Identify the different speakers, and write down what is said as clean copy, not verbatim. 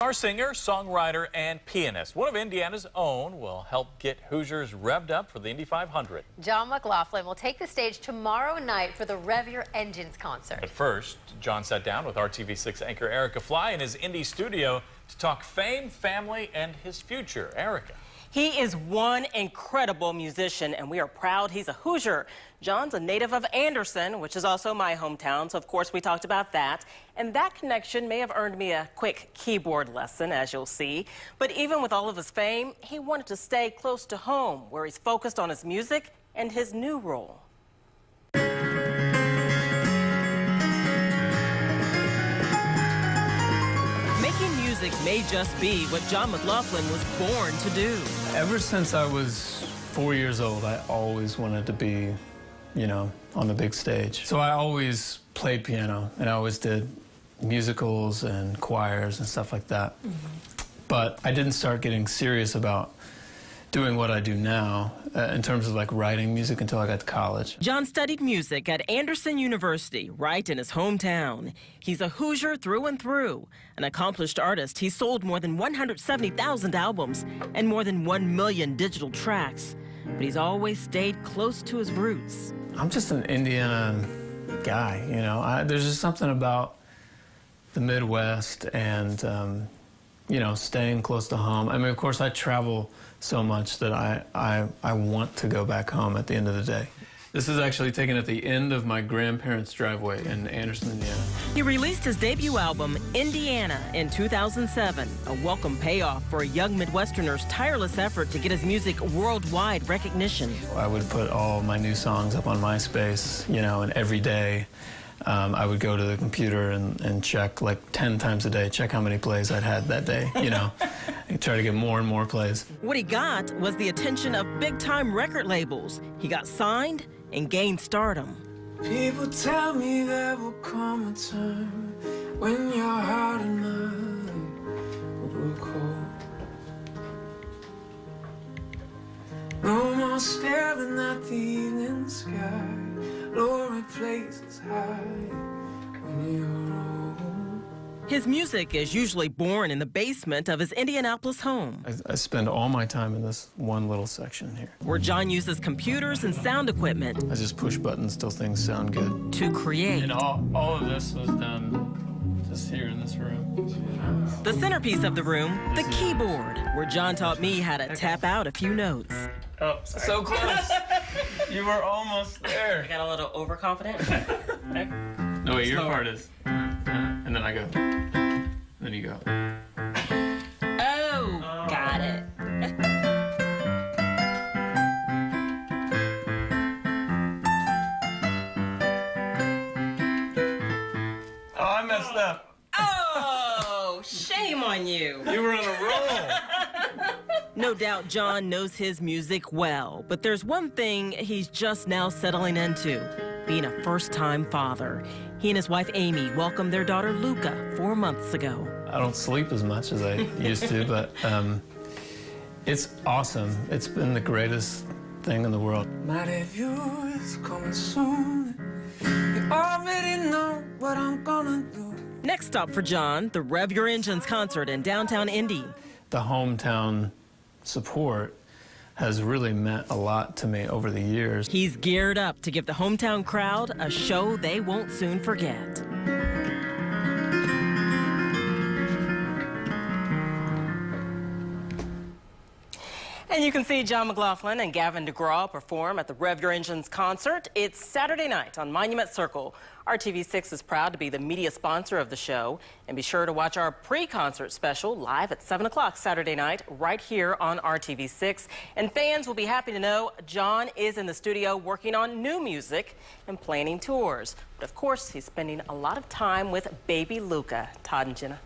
Speaker 1: Our singer, songwriter, and pianist, one of Indiana's own, will help get Hoosiers revved up for the Indy 500.
Speaker 2: Jon McLaughlin will take the stage tomorrow night for the Rev Your Engines concert.
Speaker 1: But first, Jon sat down with RTV6 anchor Erica Fly in his Indy studio to talk fame, family, and his future. Erica.
Speaker 3: He is one incredible musician, and we are proud he's a Hoosier. Jon's a native of Anderson, which is also my hometown, so of course we talked about that. And that connection may have earned me a quick keyboard lesson, as you'll see. But even with all of his fame, he wanted to stay close to home, where he's focused on his music and his new role. Making music may just be what Jon McLaughlin was born to do.
Speaker 4: Ever since I was 4 years old, I always wanted to be, on the big stage. So I always played piano, and I always did musicals and choirs and stuff like that. But I didn't start getting serious about doing what I do now in terms of writing music until I got to college.
Speaker 3: Jon studied music at Anderson University, right in his hometown. He's a Hoosier through and through. An accomplished artist, he sold more than 170,000 albums and more than 1 million digital tracks. But he's always stayed close to his roots.
Speaker 4: I'm just an Indiana guy, there's just something about the Midwest and, staying close to home. I mean, of course, I travel so much that I want to go back home at the end of the day. This is actually taken at the end of my grandparents' driveway in Anderson, Indiana.
Speaker 3: He released his debut album, Indiana, in 2007, a welcome payoff for a young Midwesterner's tireless effort to get his music worldwide recognition.
Speaker 4: I would put all my new songs up on MySpace, and every day I would go to the computer and check 10 times a day, check how many plays I'd had that day, and try to get more and more plays.
Speaker 3: What he got was the attention of big-time record labels. He got signed and gained stardom.
Speaker 5: People tell me there will come a time when your heart and mine will grow cold. No more staring at the evening sky, lower places high when you're old.
Speaker 3: His music is usually born in the basement of his Indianapolis home.
Speaker 4: I spend all my time in this one little section here,
Speaker 3: where Jon uses computers and sound equipment.
Speaker 4: I just push buttons till things sound good.
Speaker 3: To create.
Speaker 4: And all of this was done just here in this room.
Speaker 3: The centerpiece of the room, the keyboard, where Jon taught me how to tap out a few notes.
Speaker 4: Oh, so close. You were almost there.
Speaker 3: I got a little overconfident.
Speaker 4: No, wait, your part is. And then I go. Then you go.
Speaker 3: Oh, got it.
Speaker 4: Oh, I messed up.
Speaker 3: Oh, shame on you.
Speaker 4: You were on a roll.
Speaker 3: No doubt Jon knows his music well, but there's one thing he's just now settling into, being a first-time father. He and his wife Amy welcomed their daughter Luca 4 months ago.
Speaker 4: I don't sleep as much as I used to, but it's awesome. It's been the greatest thing in the world.
Speaker 5: My debut is coming soon. You already know what I'm gonna do.
Speaker 3: Next stop for Jon, the Rev Your Engines concert in downtown Indy.
Speaker 4: The hometown support has really meant a lot to me over the years.
Speaker 3: He's geared up to give the hometown crowd a show they won't soon forget. And you can see Jon McLaughlin and Gavin DeGraw perform at the Rev Your Engines concert. It's Saturday night on Monument Circle. RTV6 is proud to be the media sponsor of the show. And be sure to watch our pre-concert special live at 7 o'clock Saturday night right here on RTV6. And fans will be happy to know Jon is in the studio working on new music and planning tours. But of course, he's spending a lot of time with baby Luca. Todd and Jenna.